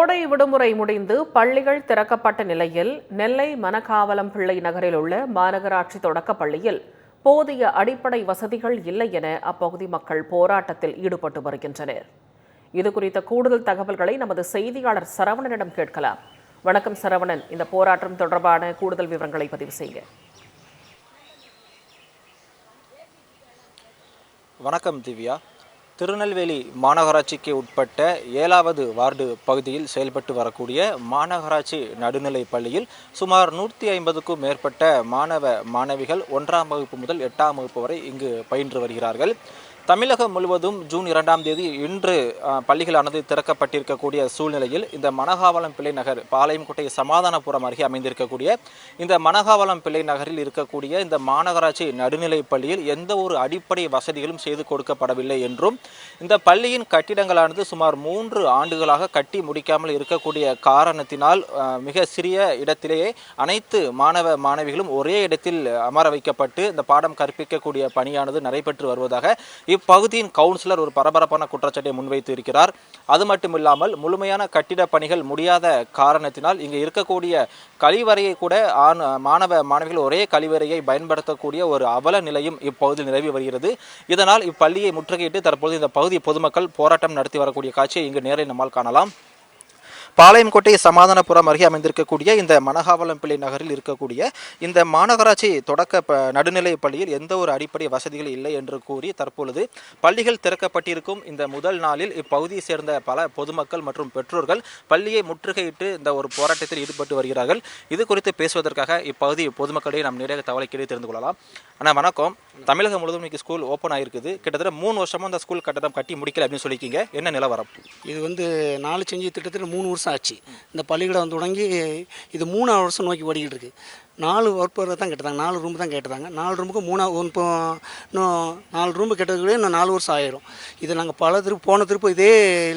கோடை விடுமுறை முடிந்து பள்ளிகள் திறக்கப்பட்ட நிலையில் நெல்லை மணக்காவலம் பிள்ளை நகரில் உள்ள மாநகராட்சி தொடக்கப் பள்ளியில் போதிய அடிப்படை வசதிகள் இல்லை என அப்பகுதி மக்கள் போராட்டத்தில் ஈடுபட்டு வருகின்றனர். இதுகுறித்த கூடுதல் தகவல்களை நமது செய்தியாளர் சரவணனிடம் கேட்கலாம். வணக்கம் சரவணன், இந்த போராட்டம் தொடர்பான கூடுதல் விவரங்களை பதிவு செய்ய. வணக்கம் திவ்யா. திருநெல்வேலி மாநகராட்சிக்கு உட்பட்ட 7வது வார்டு பகுதியில் செயல்பட்டு வரக்கூடிய மாநகராட்சி நடுநிலைப் பள்ளியில் சுமார் 150க்கும் மேற்பட்ட மாணவ மாணவிகள் 1ஆம் வகுப்பு முதல் 8ஆம் வகுப்பு வரை இங்கு பயின்று வருகிறார்கள். தமிழகம் முழுவதும் ஜூன் 2ஆம் தேதி இன்று பள்ளிகளானது திறக்கப்பட்டிருக்கக்கூடிய சூழ்நிலையில் இந்த மணக்காவலம் பிள்ளை நகர் பாளையங்கோட்டை சமாதானபுரம் அருகே அமைந்திருக்கக்கூடிய இந்த மணக்காவலம் பிள்ளை நகரில் இருக்கக்கூடிய இந்த மாநகராட்சி நடுநிலைப் பள்ளியில் எந்த ஒரு அடிப்படை வசதிகளும் செய்து கொடுக்கப்படவில்லை என்றும் இந்த பள்ளியின் கட்டிடங்களானது சுமார் 3 ஆண்டுகளாக கட்டி முடிக்காமல் இருக்கக்கூடிய காரணத்தினால் மிக சிறிய இடத்திலேயே அனைத்து மாணவ மாணவிகளும் ஒரே இடத்தில் அமர வைக்கப்பட்டு இந்த பாடம் கற்பிக்கக்கூடிய பணியானது நடைபெற்று வருவதாக இப்பகுதியின் கவுன்சிலர் ஒரு பரபரப்பான குற்றச்சாட்டை முன்வைத்து இருக்கிறார். அது மட்டுமில்லாமல் முழுமையான கட்டிட பணிகள் முடியாத காரணத்தினால் இங்கு இருக்கக்கூடிய கழிவறையை கூட மாணவ மாணவிகள் ஒரே கழிவறையை பயன்படுத்தக்கூடிய ஒரு அவல நிலையும் இப்பகுதியில் நிலவி வருகிறது. இதனால் இப்பள்ளியை முற்றுகையிட்டு தற்போது இந்த பகுதி பொதுமக்கள் போராட்டம் நடத்தி வரக்கூடிய காட்சியை இங்கு நேரில் நம்மால் காணலாம். பாளையங்கோட்டை சமாதானபுரம் அருகே அமைந்திருக்கக்கூடிய இந்த மணக்காவலம் பிள்ளை நகரில் இருக்கக்கூடிய இந்த மாநகராட்சி தொடக்க நடுநிலை பள்ளியில் எந்த ஒரு அடிப்படை வசதிகள் இல்லை என்று கூறி தற்பொழுது பள்ளிகள் திறக்கப்பட்டிருக்கும் இந்த முதல் நாளில் இப்பகுதியை சேர்ந்த பல பொதுமக்கள் மற்றும் பெற்றோர்கள் பள்ளியை முற்றுகையிட்டு இந்த ஒரு போராட்டத்தில் ஈடுபட்டு வருகிறார்கள். இது குறித்து பேசுவதற்காக இப்பகுதி பொதுமக்களிடையே நாம் நிறைய தகவலை கேட்டு தெரிந்து கொள்ளலாம். ஆனால் வணக்கம், தமிழகம் முழுவதும் இன்னைக்கு ஸ்கூல் ஓப்பன் ஆகிருக்குது. கிட்டத்தட்ட 3 வருஷமா அந்த ஸ்கூல் கட்டடம் கட்டி முடிக்கல அப்படின்னு சொல்லிக்கிங்க. என்ன நிலவரம்? இது 4 செஞ்சு திட்டத்தட்ட 3 வருஷம் ஆச்சு. இந்த பள்ளிக்கூடம் தொடங்கி இது 3ஆவது வருஷம் நோக்கி ஓடிக்கிட்டு இருக்கு. 4 வகுப்பு தான் கேட்டாங்க, 4 ரூம் தான் கேட்டாங்க. 4 ரூமுக்கு 4 ரூமு கேட்டதுக்குள்ளே இன்னும் 4 வருஷம் ஆயிரும். இது நாங்கள் பல போன திருப்பு இதே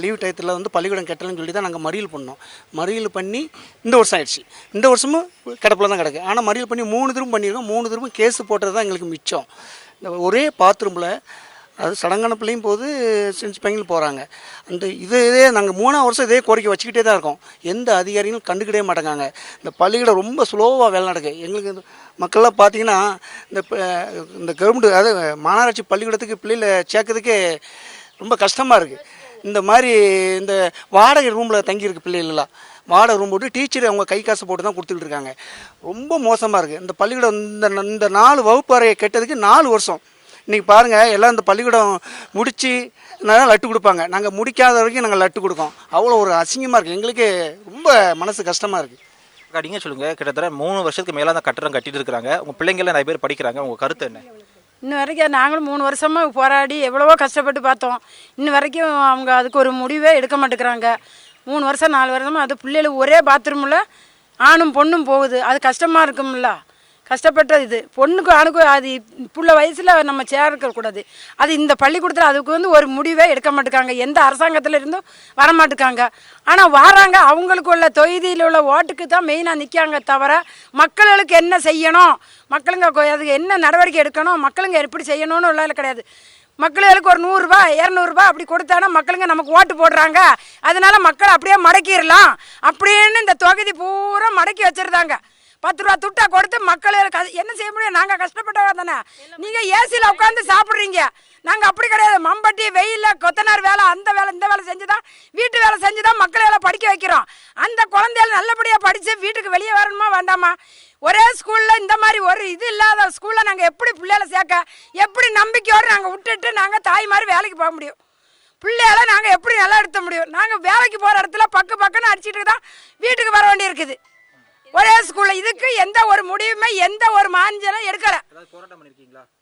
லீவ் டயத்தில் பள்ளிக்கூடம் கட்டலன்னு சொல்லி தான் நாங்கள் மறியல் பண்ணோம். மறியல் பண்ணி இந்த வருஷம் ஆயிடுச்சு. இந்த வருஷமும் கிடப்பில் தான் கிடக்கு. ஆனால் மறியல் பண்ணி 3 திரும்ப பண்ணியிருக்கோம். 3 திரும்ப கேஸு போட்டது தான் எங்களுக்கு மிச்சம். இந்த ஒரே பாத்ரூமில் அது சடங்கான பிள்ளையும் போது செஞ்சு பையங்களும் போகிறாங்க. அந்த இதே நாங்கள் 3ஆம் வருஷம் இதே கோரிக்கை வச்சுக்கிட்டே தான் இருக்கோம். எந்த அதிகாரிகளும் கண்டுக்கிட்டே மாட்டேங்காங்க. இந்த பள்ளிக்கூடம் ரொம்ப ஸ்லோவாக வேலை நடக்கு. எங்களுக்கு மக்கள்லாம் பார்த்தீங்கன்னா இந்த கவர்மெண்ட் அதாவது மாநகராட்சி பள்ளிக்கூடத்துக்கு பிள்ளைகளை சேர்க்கறதுக்கே ரொம்ப கஷ்டமாக இருக்குது. இந்த மாதிரி இந்த வாடகை ரூமில் தங்கியிருக்கு பிள்ளைகளெல்லாம். வாடகை ரூம் போட்டு டீச்சர் அவங்க கை காசு போட்டு தான் கொடுத்துக்கிட்டு இருக்காங்க. ரொம்ப மோசமாக இருக்குது. இந்த பள்ளிக்கூடம் இந்த 4 வகுப்பு அறையை கெட்டதுக்கு 4 வருஷம். இன்றைக்கி பாருங்கள், எல்லாம் இந்த பள்ளிக்கூடம் முடித்து லட்டு கொடுப்பாங்க. நாங்கள் முடிக்காத வரைக்கும் நாங்கள் லட்டு கொடுக்கோம். அவ்வளோ ஒரு அசிங்கமாக இருக்குது. எங்களுக்கு ரொம்ப மனசு கஷ்டமாக இருக்குது. நீங்கள் சொல்லுங்கள், கிட்டத்தட்ட 3 வருஷத்துக்கு மேலே அந்த கட்டடம் கட்டிட்டு இருக்கிறாங்க. உங்கள் பிள்ளைங்களாம் நிறைய பேர் படிக்கிறாங்க. உங்கள் கருத்து என்ன? இன்ன வரைக்கும் நாங்களும் 3 வருஷமாக போராடி எவ்வளவோ கஷ்டப்பட்டு பார்த்தோம். இன்ன வரைக்கும் அவங்க அதுக்கு ஒரு முடிவே எடுக்க மாட்டேங்கிறாங்க. 3 வருஷம் 4 வருஷமாக அது பிள்ளைகளுக்கு ஒரே பாத்ரூமில் ஆணும் பொண்ணும் போகுது. அது கஷ்டமாக இருக்கும்ல. கஷ்டப்பட்ட இது பொண்ணுக்கு ஆணுக்கும் அது புள்ள வயசில் நம்ம சேர்க்கக்கூடாது. அது இந்த பள்ளிக்கூடத்தில் அதுக்கு ஒரு முடிவே எடுக்க மாட்டேங்காங்க. எந்த அரசாங்கத்தில் இருந்தும் வரமாட்டேங்காங்க. ஆனால் வராங்க, அவங்களுக்கு உள்ள தொகுதியில் உள்ள ஓட்டுக்கு தான் மெயினாக நிற்காங்க. தவிர மக்களுக்கு என்ன செய்யணும், மக்களுங்க அதுக்கு என்ன நடவடிக்கை எடுக்கணும், மக்களுங்க எப்படி செய்யணும்னு உள்ள கிடையாது. மக்களுக்கு ஒரு 100 ரூபா 200 ரூபா அப்படி கொடுத்தானா மக்களுங்க நமக்கு ஓட்டு போடுறாங்க. அதனால மக்கள் அப்படியே மடக்கிடலாம் அப்படின்னு இந்த தொகுதி பூரா மடக்கி வச்சிருந்தாங்க. 10 ரூபா துட்டா கொடுத்து மக்கள் என்ன செய்ய முடியும்? நாங்கள் கஷ்டப்பட்டவா தானே. நீங்கள் ஏசியில் உட்காந்து சாப்பிட்றீங்க. நாங்கள் அப்படி கிடையாது. மம்பட்டி வெயிலில் கொத்தனார் வேலை, அந்த வேலை இந்த வேலை செஞ்சு தான், வீட்டு வேலை செஞ்சு தான் மக்களெல்லாம் படிக்க வைக்கிறோம். அந்த குழந்தைகள் நல்லபடியாக படித்து வீட்டுக்கு வெளியே வரணுமா வேண்டாமா? ஒரே ஸ்கூலில் இந்த மாதிரி ஒரு இது இல்லாத ஸ்கூலில் நாங்கள் எப்படி பிள்ளைகளை சேர்க்க, எப்படி நம்பிக்கையோடு நாங்கள் விட்டுட்டு நாங்கள் தாய் மாதிரி வேலைக்கு போக முடியும்? பிள்ளைகளை நாங்கள் எப்படி நல்லா எடுத்த முடியும்? நாங்கள் வேலைக்கு போகிற இடத்துல பக்குன்னு அடிச்சுட்டு தான் வீட்டுக்கு வர வேண்டி இருக்குது. ஒரே ஸ்கூல்ல இதுக்கு எந்த ஒரு முடிவுமே எந்த ஒரு மாஞ்சலும் எடுக்கல.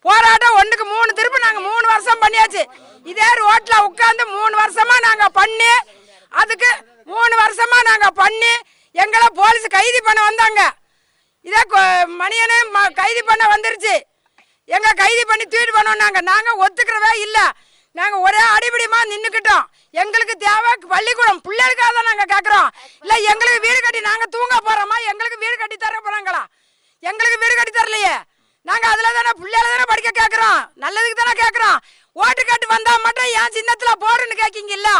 போராட்டம் 1க்கு 3 திரும்ப நாங்க 3 வருஷம் பண்ணியாச்சு. இதே ரோட்ல உட்கார்ந்து 3 வருஷமா நாங்க பண்ணி, அதுக்கு 3 வருஷமா நாங்க பண்ணி எங்களை போலீஸ் கைது பண்ண வந்தாங்க. இதே மணியனே கைது பண்ண வந்துருச்சு. எங்க கைது பண்ணி தூக்கிட்டு பண்ணோம். நாங்க ஒத்துக்கிறவே இல்லை. நாங்கள் ஒரே அடிபடிமா நின்றுக்கிட்டோம். எங்களுக்கு தேவை பள்ளிக்கூடம், பிள்ளைகளுக்காக தான் நாங்கள் கேட்குறோம். இல்லை எங்களுக்கு வீடு கட்டி நாங்கள் தூங்க போகிறோமா? எங்களுக்கு வீடு கட்டி தர போகிறாங்களா? எங்களுக்கு வீடு கட்டி தரலையே. நாங்கள் அதில் தானே பிள்ளைகளை தானே படிக்க கேட்குறோம். நல்லதுக்கு தானே கேட்குறோம். ஓட்டு கேட்டு வந்தால் மட்டும் ஏன் சின்னத்தில் போடுன்னு கேட்கிங்கல்ல?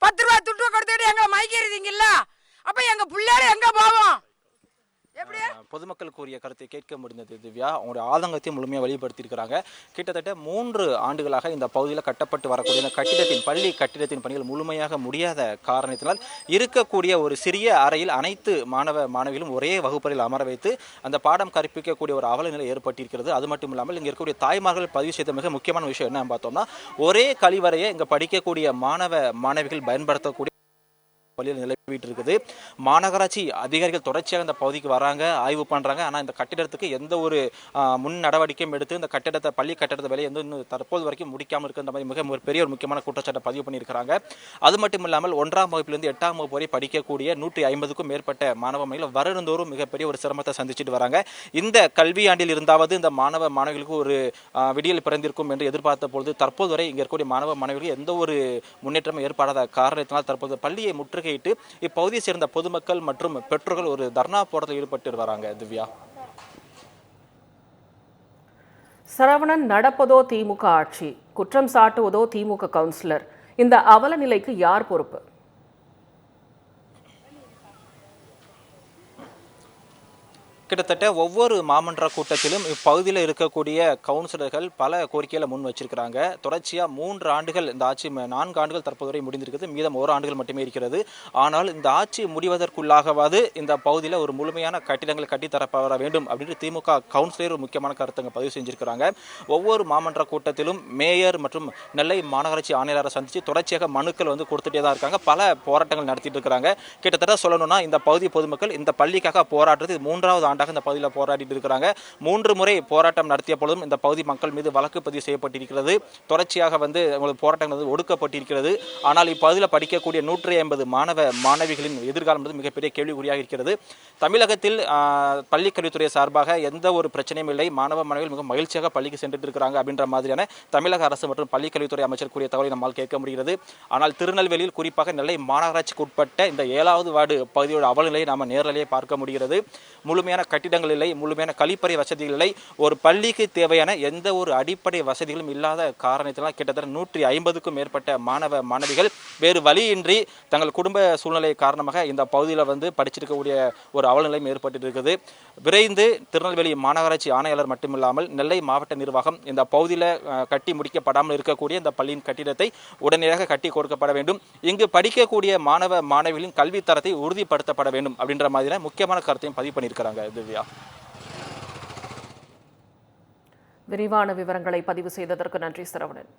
10 ரூபா துட்டு கொடுத்துட்டு எங்களை மயக்கிறீங்கல்ல? பொதுமக்கள் கூறிய கருத்தை கேட்க முடிந்தது திவ்யா. அவங்களுடைய ஆதங்கத்தை முழுமையாக வெளிப்படுத்தியிருக்கிறாங்க. கிட்டத்தட்ட 3 ஆண்டுகளாக இந்த பகுதியில் கட்டப்பட்டு வரக்கூடிய இந்த கட்டிடத்தின் பள்ளி கட்டிடத்தின் பணிகள் முழுமையாக முடியாத காரணத்தினால் இருக்கக்கூடிய ஒரு சிறிய அறையில் அனைத்து மாணவ மாணவிகளும் ஒரே வகுப்பறையில் அமர வைத்து அந்த பாடம் கற்பிக்கக்கூடிய ஒரு அவல நிலை ஏற்பட்டிருக்கிறது. அது மட்டும் இல்லாமல் இங்கே இருக்கக்கூடிய தாய்மார்கள் பதிவு செய்த மிக முக்கியமான விஷயம் என்ன பார்த்தோம்னா, ஒரே கழிவறையை இங்கே படிக்கக்கூடிய மாணவ மாணவிகள் பயன்படுத்தக்கூடிய பள்ளியில் நிலவிட்டு இருக்குது. மாநகராட்சி அதிகாரிகள் தொடர்ச்சியாக இந்த பகுதிக்கு வராங்க, ஆய்வு பண்றாங்க. ஆனால் இந்த கட்டிடத்துக்கு எந்த ஒரு முன் நடவடிக்கையும் எடுத்து இந்த கட்டிடத்தை பள்ளி கட்டிடத்தை வேலையை இன்னும் தற்போது வரைக்கும் முடிக்காமல் இருக்கின்ற மாதிரி மிக ஒரு பெரிய ஒரு முக்கியமான குற்றச்சாட்டை பதிவு பண்ணியிருக்கிறாங்க. அது மட்டும் இல்லாமல் 1ஆம் வகுப்பிலிருந்து 8ஆம் வகுப்பு வரை படிக்கக்கூடிய 150க்கும் மேற்பட்ட மாணவ மாணவிகள் வருடந்தோறும் மிகப்பெரிய ஒரு சிரமத்தை சந்திச்சுட்டு வராங்க. இந்த கல்வியாண்டில் இருந்தாவது இந்த மாணவ மாணவிகளுக்கு ஒரு விடியல் பிறந்திருக்கும் என்று எதிர்பார்த்த பொழுது தற்போது வரை இங்கே இருக்கக்கூடிய மாணவ மாணவிகளுக்கு எந்த ஒரு முன்னேற்றமும் ஏற்படாத காரணத்தினால் தற்போது பள்ளியை முற்றுகையிட்டு இப்பகுதியை சேர்ந்த பொதுமக்கள் மற்றும் பெற்றோர்கள் ஒரு தர்ணா போராட்டத்தில் ஈடுபட்டு வராங்க. திவ்யா, சரவணன், நடப்பதோ திமுக ஆட்சி, குற்றம் சாட்டுவதோ திமுக கவுன்சிலர், இந்த அவல நிலைக்கு யார் பொறுப்பு? கிட்டத்தட்ட ஒவ்வொரு மாமன்ற கூட்டத்திலும் இப்பகுதியில் இருக்கக்கூடிய கவுன்சிலர்கள் பல கோரிக்கைகளை முன் வச்சிருக்கிறாங்க. தொடர்ச்சியாக 3 ஆண்டுகள் இந்த ஆட்சி 4 ஆண்டுகள் தற்போது வரை முடிந்திருக்கிறது. மீதம் 1 ஆண்டுகள் மட்டுமே இருக்கிறது. ஆனால் இந்த ஆட்சி முடிவதற்குள்ளாகவாது இந்த பகுதியில் ஒரு முழுமையான கட்டிடங்கள் கட்டித்தரப்பட வேண்டும் அப்படின்னு திமுக கவுன்சிலர் ஒரு முக்கியமான கருத்துங்க பதிவு செஞ்சிருக்கிறாங்க. ஒவ்வொரு மாமன்ற கூட்டத்திலும் மேயர் மற்றும் நெல்லை மாநகராட்சி ஆணையாளரை சந்தித்து தொடர்ச்சியாக மனுக்கள் கொடுத்துட்டே தான் இருக்காங்க. பல போராட்டங்கள் நடத்திட்டு இருக்கிறாங்க. கிட்டத்தட்ட சொல்லணும்னா இந்த பகுதி பொதுமக்கள் இந்த பள்ளிக்காக போராடுறது 3வது ஆண்டு இந்த பகுதியில் போராடிட்டு இருக்கிறாங்க. 3 முறை போராட்டம் நடத்திய பொழுதும் இந்த பகுதி மக்கள் மீது வழக்கு பதிவு செய்யப்பட்டிருக்கிறது. தொடர்ச்சியாக போராட்டங்கள் ஒடுக்கப்பட்டிருக்கிறது. ஆனால் இப்பகுதியில் படிக்கக்கூடிய 150 மாணவ மாணவிகளின் எதிர்காலம் மிகப்பெரிய கேள்விக்குறியாக இருக்கிறது. தமிழகத்தில் பள்ளிக்கல்வித்துறை சார்பாக எந்த ஒரு பிரச்சனையும் இல்லை, மாணவ மாணவிகள் மிக மகிழ்ச்சியாக பள்ளிக்கு சென்றுட்டு இருக்கிறாங்க அப்படின்ற மாதிரியான தமிழக அரசு மற்றும் பள்ளிக்கல்வித்துறை அமைச்சர் கூறிய தகவலை நம்மால் கேட்க முடிகிறது. ஆனால் திருநெல்வேலியில் குறிப்பாக நெல்லை மாநகராட்சிக்கு உட்பட்ட இந்த 7வது வார்டு பகுதியோட அவலநிலையை நாம் நேரிலேயே பார்க்க முடிகிறது. முழுமையான கட்டிடங்கள் இல்லை, முழுமையான கழிப்பறை வசதிகள் இல்லை, ஒரு பள்ளிக்கு தேவையான எந்த ஒரு அடிப்படை வசதிகளும் இல்லாத காரணத்தினால் கிட்டத்தட்ட 150க்கும் மேற்பட்ட மாணவ மாணவிகள் வேறு வழியின்றி தங்கள் குடும்ப சூழ்நிலை காரணமாக இந்த பகுதியில் படிச்சிருக்கக்கூடிய ஒரு அவலநிலையும் ஏற்பட்டு இருக்குது. விரைந்து திருநெல்வேலி மாநகராட்சி ஆணையாளர் மட்டுமில்லாமல் நெல்லை மாவட்ட நிர்வாகம் இந்த பகுதியில் கட்டி முடிக்கப்படாமல் இருக்கக்கூடிய இந்த பள்ளியின் கட்டிடத்தை உடனடியாக கட்டி கொடுக்கப்பட வேண்டும். இங்கு படிக்கக்கூடிய மாணவ மாணவிகளின் கல்வி தரத்தை உறுதிப்படுத்தப்பட வேண்டும் அப்படின்ற மாதிரியான முக்கியமான கருத்தையும் பதிவு பண்ணியிருக்கிறாங்க. திவ்யா, விரிவான விவரங்களை பதிவு செய்ததற்கு நன்றி சரவணன்.